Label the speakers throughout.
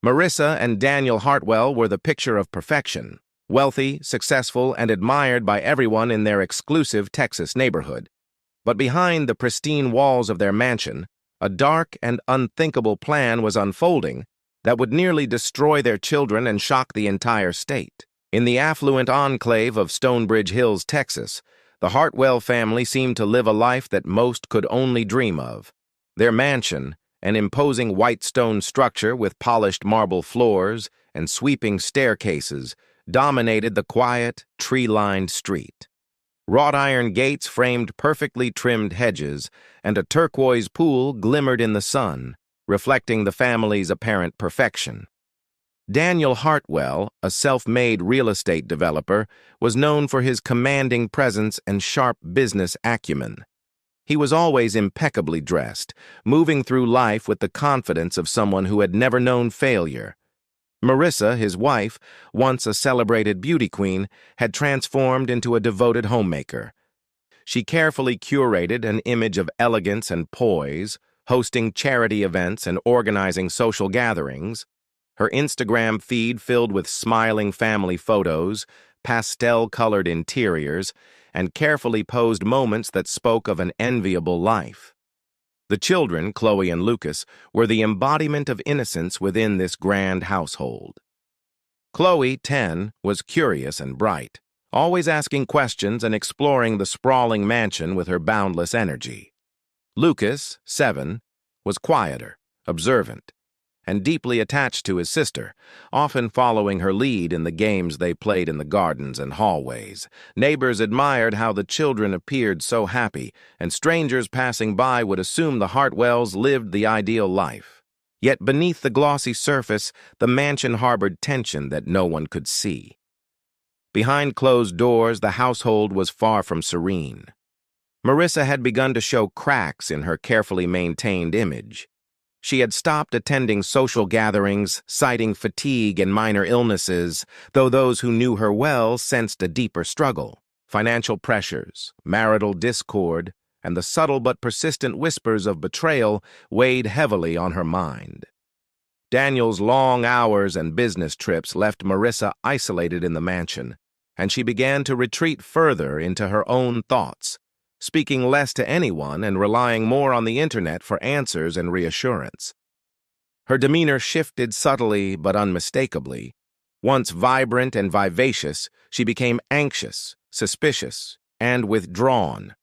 Speaker 1: Marissa and Daniel Hartwell were the picture of perfection, wealthy, successful, and admired by everyone in their exclusive Texas neighborhood. But behind the pristine walls of their mansion, a dark and unthinkable plan was unfolding that would nearly destroy their children and shock the entire state. In the affluent enclave of Stonebridge Hills, Texas, the Hartwell family seemed to live a life that most could only dream of. Their mansion, an imposing white stone structure with polished marble floors and sweeping staircases, dominated the quiet, tree-lined street. Wrought iron gates framed perfectly trimmed hedges, and a turquoise pool glimmered in the sun, reflecting the family's apparent perfection. Daniel Hartwell, a self-made real estate developer, was known for his commanding presence and sharp business acumen. He was always impeccably dressed, moving through life with the confidence of someone who had never known failure. Marissa, his wife, once a celebrated beauty queen, had transformed into a devoted homemaker. She carefully curated an image of elegance and poise, hosting charity events and organizing social gatherings. Her Instagram feed filled with smiling family photos, pastel-colored interiors, and carefully posed moments that spoke of an enviable life. The children, Chloe and Lucas, were the embodiment of innocence within this grand household. Chloe, 10, was curious and bright, always asking questions and exploring the sprawling mansion with her boundless energy. Lucas, 7, was quieter, observant, and deeply attached to his sister, often following her lead in the games they played in the gardens and hallways. Neighbors admired how the children appeared so happy, and strangers passing by would assume the Hartwells lived the ideal life. Yet beneath the glossy surface, the mansion harbored tension that no one could see. Behind closed doors, the household was far from serene. Marissa had begun to show cracks in her carefully maintained image. She had stopped attending social gatherings, citing fatigue and minor illnesses, though those who knew her well sensed a deeper struggle. Financial pressures, marital discord, and the subtle but persistent whispers of betrayal weighed heavily on her mind. Daniel's long hours and business trips left Marissa isolated in the mansion, and she began to retreat further into her own thoughts, speaking less to anyone and relying more on the internet for answers and reassurance. Her demeanor shifted subtly but unmistakably. Once vibrant and vivacious, she became anxious, suspicious, and withdrawn.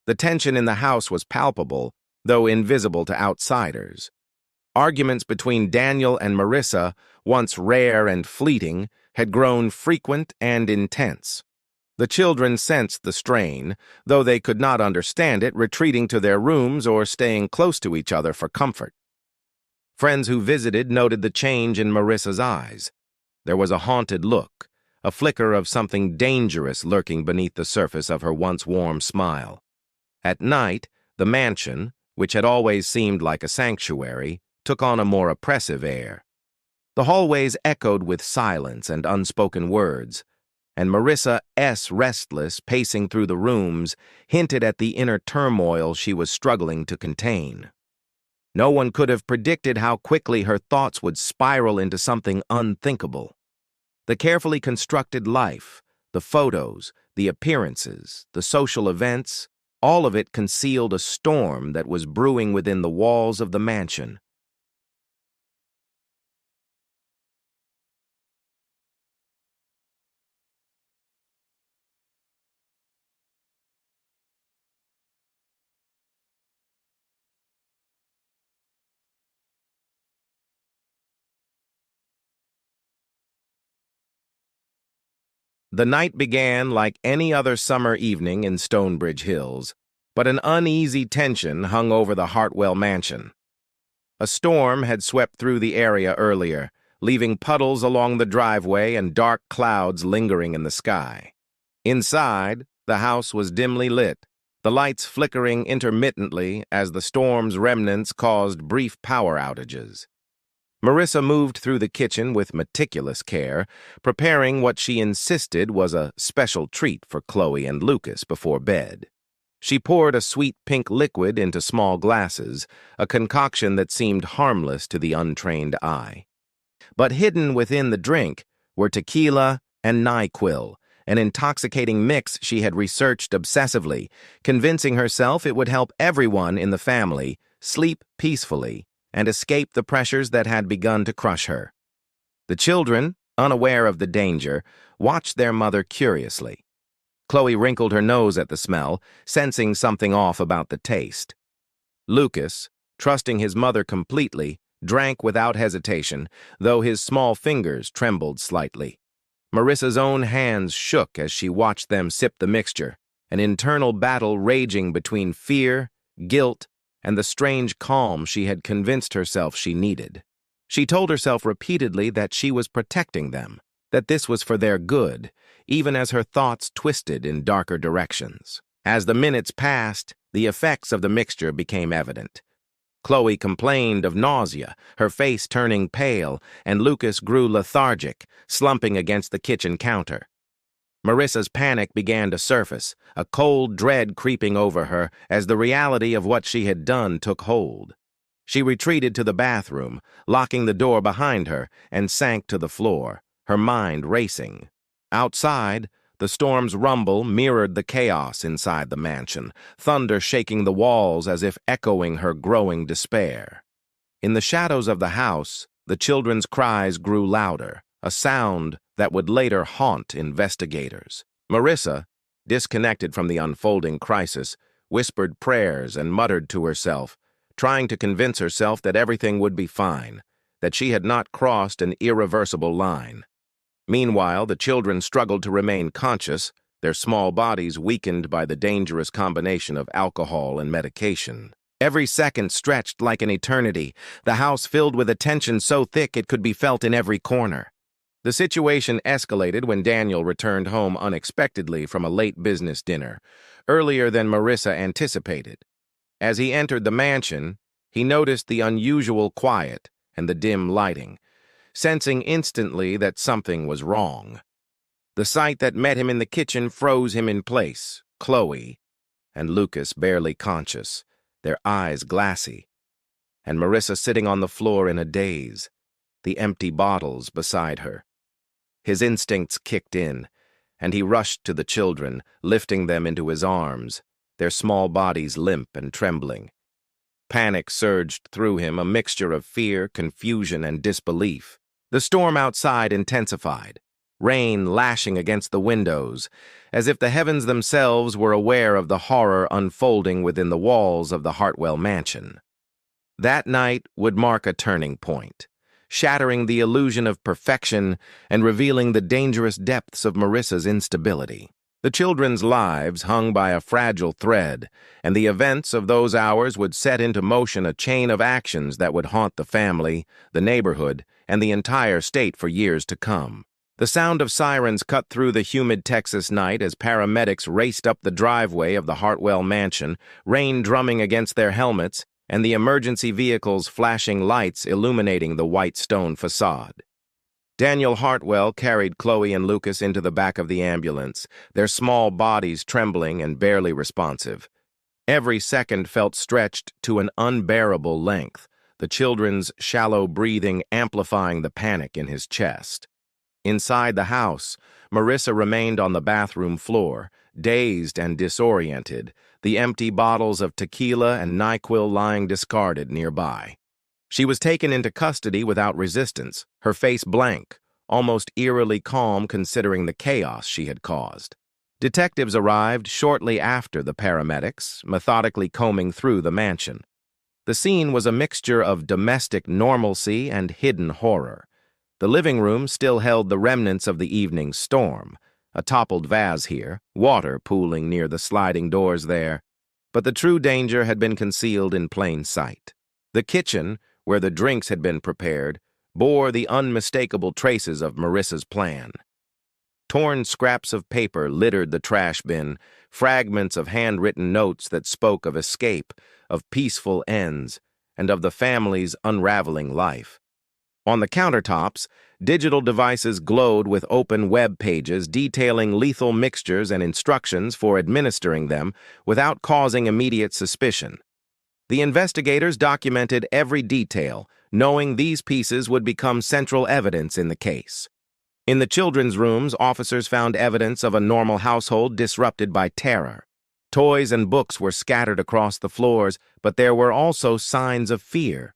Speaker 1: The tension in the house was palpable, though invisible to outsiders. Arguments between Daniel and Marissa, once rare and fleeting, had grown frequent and intense. The children sensed the strain, though they could not understand it, retreating to their rooms or staying close to each other for comfort. Friends who visited noted the change in Marissa's eyes. There was a haunted look, a flicker of something dangerous lurking beneath the surface of her once warm smile. At night, the mansion, which had always seemed like a sanctuary, took on a more oppressive air. The hallways echoed with silence and unspoken words, and Marissa's restless, pacing through the rooms, hinted at the inner turmoil she was struggling to contain. No one could have predicted how quickly her thoughts would spiral into something unthinkable. The carefully constructed life, the photos, the appearances, the social events, all of it concealed a storm that was brewing within the walls of the mansion. The night began like any other summer evening in Stonebridge Hills, but an uneasy tension hung over the Hartwell mansion. A storm had swept through the area earlier, leaving puddles along the driveway and dark clouds lingering in the sky. Inside, the house was dimly lit, the lights flickering intermittently as the storm's remnants caused brief power outages. Marissa moved through the kitchen with meticulous care, preparing what she insisted was a special treat for Chloe and Lucas before bed. She poured a sweet pink liquid into small glasses, a concoction that seemed harmless to the untrained eye. But hidden within the drink were tequila and NyQuil, an intoxicating mix she had researched obsessively, convincing herself it would help everyone in the family sleep peacefully and escape the pressures that had begun to crush her. The children, unaware of the danger, watched their mother curiously. Chloe wrinkled her nose at the smell, sensing something off about the taste. Lucas, trusting his mother completely, drank without hesitation, though his small fingers trembled slightly. Marissa's own hands shook as she watched them sip the mixture, an internal battle raging between fear, guilt, and the strange calm she had convinced herself she needed. She told herself repeatedly that she was protecting them, that this was for their good, even as her thoughts twisted in darker directions. As the minutes passed, the effects of the mixture became evident. Chloe complained of nausea, her face turning pale, and Lucas grew lethargic, slumping against the kitchen counter. Marissa's panic began to surface, a cold dread creeping over her as the reality of what she had done took hold. She retreated to the bathroom, locking the door behind her, and sank to the floor, her mind racing. Outside, the storm's rumble mirrored the chaos inside the mansion, thunder shaking the walls as if echoing her growing despair. In the shadows of the house, the children's cries grew louder, a sound that would later haunt investigators. Marissa, disconnected from the unfolding crisis, whispered prayers and muttered to herself, trying to convince herself that everything would be fine, that she had not crossed an irreversible line. Meanwhile, the children struggled to remain conscious, their small bodies weakened by the dangerous combination of alcohol and medication. Every second stretched like an eternity, the house filled with a tension so thick it could be felt in every corner. The situation escalated when Daniel returned home unexpectedly from a late business dinner, earlier than Marissa anticipated. As he entered the mansion, he noticed the unusual quiet and the dim lighting, sensing instantly that something was wrong. The sight that met him in the kitchen froze him in place, Chloe and Lucas barely conscious, their eyes glassy, and Marissa sitting on the floor in a daze, the empty bottles beside her. His instincts kicked in, and he rushed to the children, lifting them into his arms, their small bodies limp and trembling. Panic surged through him, a mixture of fear, confusion, and disbelief. The storm outside intensified, rain lashing against the windows, as if the heavens themselves were aware of the horror unfolding within the walls of the Hartwell mansion. That night would mark a turning point, shattering the illusion of perfection and revealing the dangerous depths of Marissa's instability. The children's lives hung by a fragile thread, and the events of those hours would set into motion a chain of actions that would haunt the family, the neighborhood, and the entire state for years to come. The sound of sirens cut through the humid Texas night as paramedics raced up the driveway of the Hartwell mansion, rain drumming against their helmets, and the emergency vehicles flashing lights illuminating the white stone facade. Daniel Hartwell carried Chloe and Lucas into the back of the ambulance, their small bodies trembling and barely responsive. Every second felt stretched to an unbearable length, the children's shallow breathing amplifying the panic in his chest. Inside the house, Marissa remained on the bathroom floor, dazed and disoriented, the empty bottles of tequila and NyQuil lying discarded nearby. She was taken into custody without resistance, her face blank, almost eerily calm considering the chaos she had caused. Detectives arrived shortly after the paramedics, methodically combing through the mansion. The scene was a mixture of domestic normalcy and hidden horror. The living room still held the remnants of the evening's storm, a toppled vase here, water pooling near the sliding doors there, but the true danger had been concealed in plain sight. The kitchen, where the drinks had been prepared, bore the unmistakable traces of Marissa's plan. Torn scraps of paper littered the trash bin, fragments of handwritten notes that spoke of escape, of peaceful ends, and of the family's unraveling life. On the countertops, digital devices glowed with open web pages detailing lethal mixtures and instructions for administering them without causing immediate suspicion. The investigators documented every detail, knowing these pieces would become central evidence in the case. In the children's rooms, officers found evidence of a normal household disrupted by terror. Toys and books were scattered across the floors, but there were also signs of fear.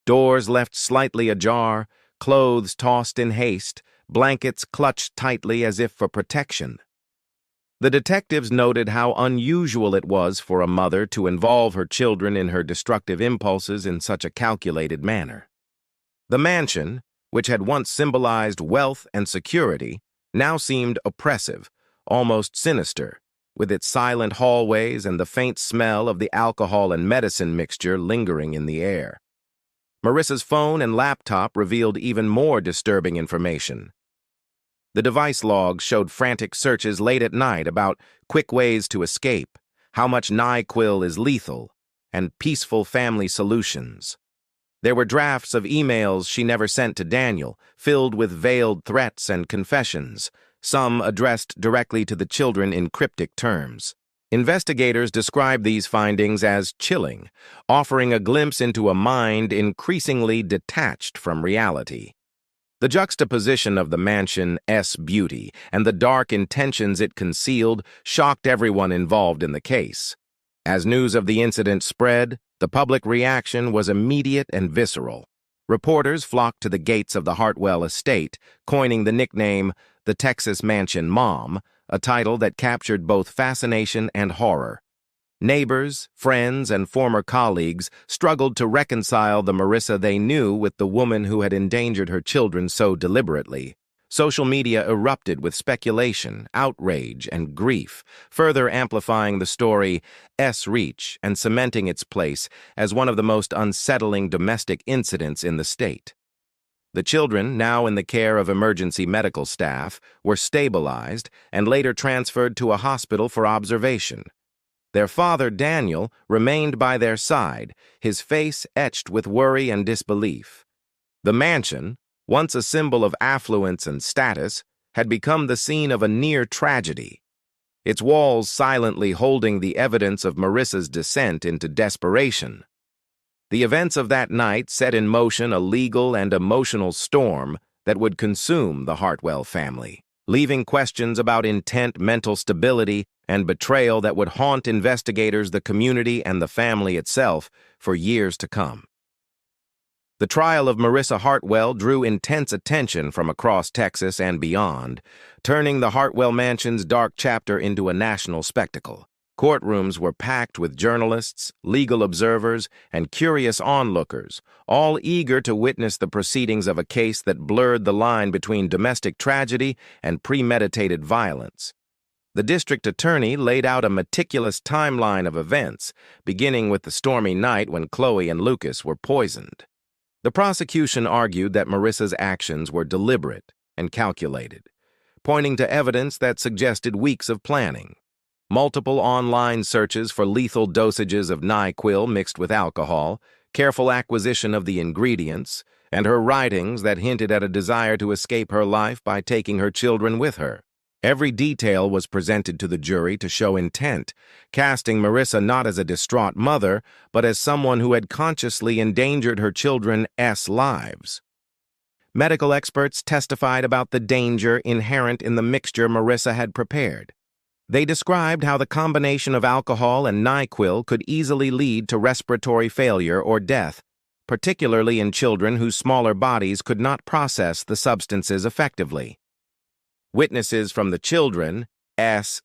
Speaker 1: Doors left slightly ajar, clothes tossed in haste, blankets clutched tightly as if for protection. The detectives noted how unusual it was for a mother to involve her children in her destructive impulses in such a calculated manner. The mansion, which had once symbolized wealth and security, now seemed oppressive, almost sinister, with its silent hallways and the faint smell of the alcohol and medicine mixture lingering in the air. Marissa's phone and laptop revealed even more disturbing information. The device logs showed frantic searches late at night about quick ways to escape, how much NyQuil is lethal, and peaceful family solutions. There were drafts of emails she never sent to Daniel, filled with veiled threats and confessions, some addressed directly to the children in cryptic terms. Investigators described these findings as chilling, offering a glimpse into a mind increasingly detached from reality. The juxtaposition of the mansion's beauty and the dark intentions it concealed shocked everyone involved in the case. As news of the incident spread, the public reaction was immediate and visceral. Reporters flocked to the gates of the Hartwell estate, coining the nickname the Texas Mansion Mom, a title that captured both fascination and horror. Neighbors, friends, and former colleagues struggled to reconcile the Marissa they knew with the woman who had endangered her children so deliberately. Social media erupted with speculation, outrage, and grief, further amplifying the story's reach and cementing its place as one of the most unsettling domestic incidents in the state. The children, now in the care of emergency medical staff, were stabilized and later transferred to a hospital for observation. Their father, Daniel, remained by their side, his face etched with worry and disbelief. The mansion, once a symbol of affluence and status, had become the scene of a near tragedy, its walls silently holding the evidence of Marissa's descent into desperation. The events of that night set in motion a legal and emotional storm that would consume the Hartwell family, leaving questions about intent, mental stability, and betrayal that would haunt investigators, the community, and the family itself for years to come. The trial of Marissa Hartwell drew intense attention from across Texas and beyond, turning the Hartwell mansion's dark chapter into a national spectacle. Courtrooms were packed with journalists, legal observers, and curious onlookers, all eager to witness the proceedings of a case that blurred the line between domestic tragedy and premeditated violence. The district attorney laid out a meticulous timeline of events, beginning with the stormy night when Chloe and Lucas were poisoned. The prosecution argued that Marissa's actions were deliberate and calculated, pointing to evidence that suggested weeks of planning. Multiple online searches for lethal dosages of NyQuil mixed with alcohol, careful acquisition of the ingredients, and her writings that hinted at a desire to escape her life by taking her children with her. Every detail was presented to the jury to show intent, casting Marissa not as a distraught mother, but as someone who had consciously endangered her children's lives. Medical experts testified about the danger inherent in the mixture Marissa had prepared. They described how the combination of alcohol and NyQuil could easily lead to respiratory failure or death, particularly in children whose smaller bodies could not process the substances effectively. Witnesses from the children's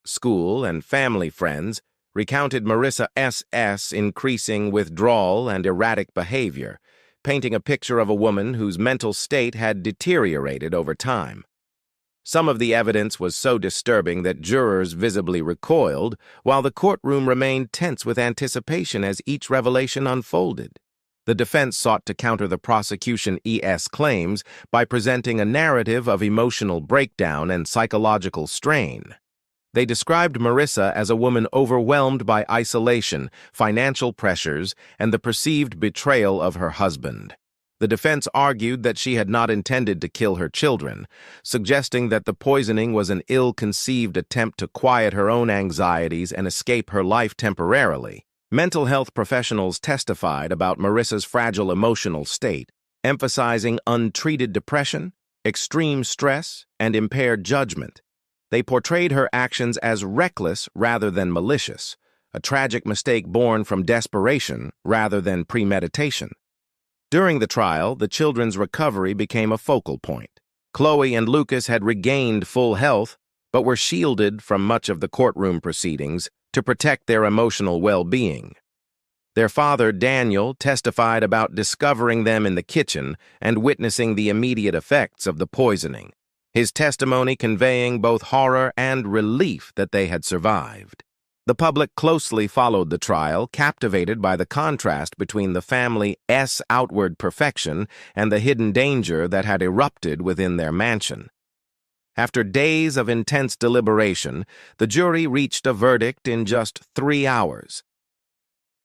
Speaker 1: school and family friends recounted Marissa's increasing withdrawal and erratic behavior, painting a picture of a woman whose mental state had deteriorated over time. Some of the evidence was so disturbing that jurors visibly recoiled, while the courtroom remained tense with anticipation as each revelation unfolded. The defense sought to counter the prosecution's claims by presenting a narrative of emotional breakdown and psychological strain. They described Marissa as a woman overwhelmed by isolation, financial pressures, and the perceived betrayal of her husband. The defense argued that she had not intended to kill her children, suggesting that the poisoning was an ill-conceived attempt to quiet her own anxieties and escape her life temporarily. Mental health professionals testified about Marissa's fragile emotional state, emphasizing untreated depression, extreme stress, and impaired judgment. They portrayed her actions as reckless rather than malicious, a tragic mistake born from desperation rather than premeditation. During the trial, the children's recovery became a focal point. Chloe and Lucas had regained full health, but were shielded from much of the courtroom proceedings to protect their emotional well-being. Their father, Daniel, testified about discovering them in the kitchen and witnessing the immediate effects of the poisoning, his testimony conveying both horror and relief that they had survived. The public closely followed the trial, captivated by the contrast between the family's outward perfection and the hidden danger that had erupted within their mansion. After days of intense deliberation, the jury reached a verdict in just 3 hours.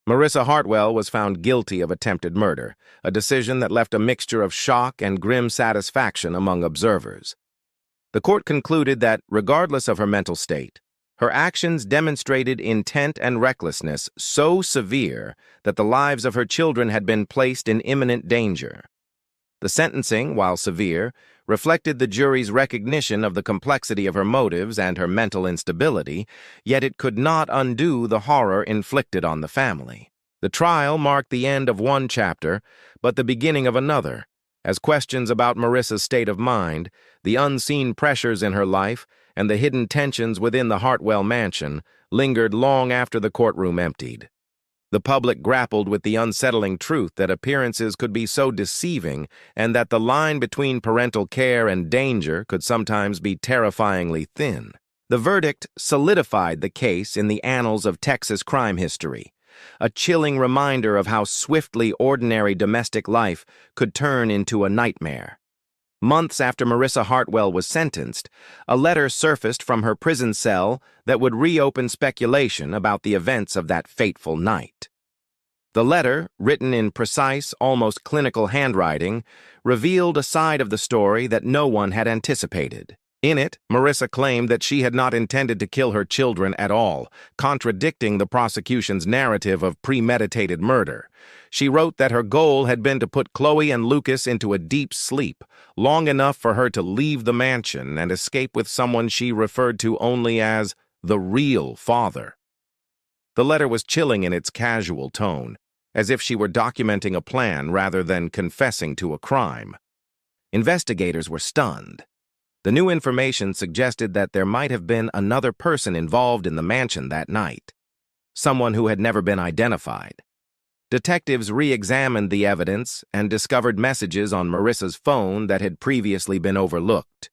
Speaker 1: Marissa Hartwell was found guilty of attempted murder, a decision that left a mixture of shock and grim satisfaction among observers. The court concluded that, regardless of her mental state, her actions demonstrated intent and recklessness so severe that the lives of her children had been placed in imminent danger. The sentencing, while severe, reflected the jury's recognition of the complexity of her motives and her mental instability, yet it could not undo the horror inflicted on the family. The trial marked the end of one chapter, but the beginning of another, as questions about Marissa's state of mind, the unseen pressures in her life, and the hidden tensions within the Hartwell mansion lingered long after the courtroom emptied. The public grappled with the unsettling truth that appearances could be so deceiving and that the line between parental care and danger could sometimes be terrifyingly thin. The verdict solidified the case in the annals of Texas crime history, a chilling reminder of how swiftly ordinary domestic life could turn into a nightmare. Months after Marissa Hartwell was sentenced, a letter surfaced from her prison cell that would reopen speculation about the events of that fateful night. The letter, written in precise, almost clinical handwriting, revealed a side of the story that no one had anticipated. In it, Marissa claimed that she had not intended to kill her children at all, contradicting the prosecution's narrative of premeditated murder. She wrote that her goal had been to put Chloe and Lucas into a deep sleep, long enough for her to leave the mansion and escape with someone she referred to only as the real father. The letter was chilling in its casual tone, as if she were documenting a plan rather than confessing to a crime. Investigators were stunned. The new information suggested that there might have been another person involved in the mansion that night, someone who had never been identified. Detectives re-examined the evidence and discovered messages on Marissa's phone that had previously been overlooked.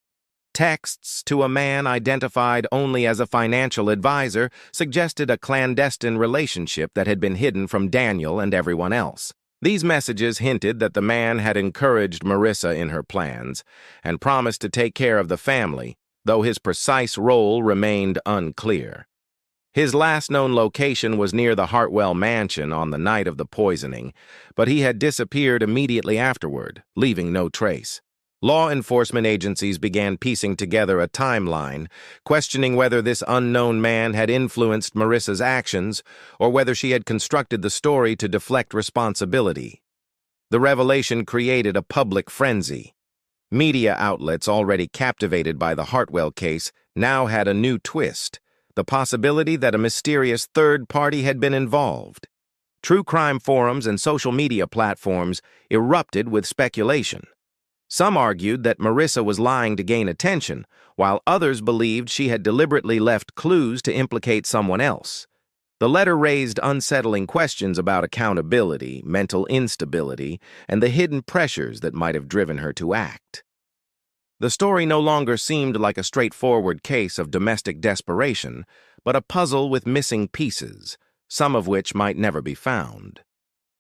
Speaker 1: Texts to a man identified only as a financial advisor suggested a clandestine relationship that had been hidden from Daniel and everyone else. These messages hinted that the man had encouraged Marissa in her plans and promised to take care of the family, though his precise role remained unclear. His last known location was near the Hartwell mansion on the night of the poisoning, but he had disappeared immediately afterward, leaving no trace. Law enforcement agencies began piecing together a timeline, questioning whether this unknown man had influenced Marissa's actions or whether she had constructed the story to deflect responsibility. The revelation created a public frenzy. Media outlets already captivated by the Hartwell case now had a new twist, the possibility that a mysterious third party had been involved. True crime forums and social media platforms erupted with speculation. Some argued that Marissa was lying to gain attention, while others believed she had deliberately left clues to implicate someone else. The letter raised unsettling questions about accountability, mental instability, and the hidden pressures that might have driven her to act. The story no longer seemed like a straightforward case of domestic desperation, but a puzzle with missing pieces, some of which might never be found.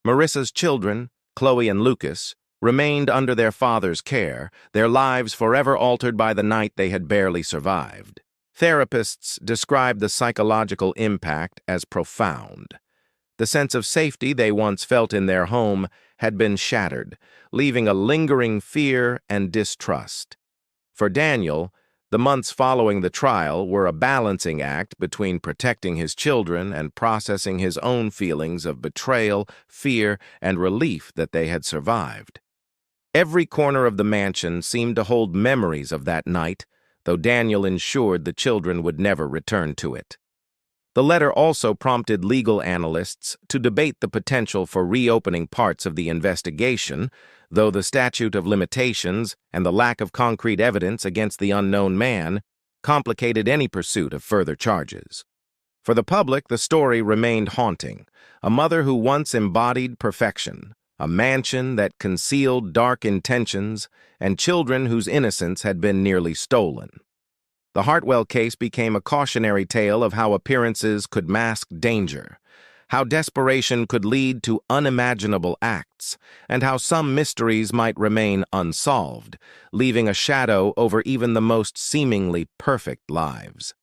Speaker 1: Marissa's children, Chloe and Lucas, remained under their father's care, their lives forever altered by the night they had barely survived. Therapists described the psychological impact as profound. The sense of safety they once felt in their home had been shattered, leaving a lingering fear and distrust. For Daniel, the months following the trial were a balancing act between protecting his children and processing his own feelings of betrayal, fear, and relief that they had survived. Every corner of the mansion seemed to hold memories of that night, though Daniel ensured the children would never return to it. The letter also prompted legal analysts to debate the potential for reopening parts of the investigation, though the statute of limitations and the lack of concrete evidence against the unknown man complicated any pursuit of further charges. For the public, the story remained haunting. A mother who once embodied perfection, a mansion that concealed dark intentions, and children whose innocence had been nearly stolen. The Hartwell case became a cautionary tale of how appearances could mask danger, how desperation could lead to unimaginable acts, and how some mysteries might remain unsolved, leaving a shadow over even the most seemingly perfect lives.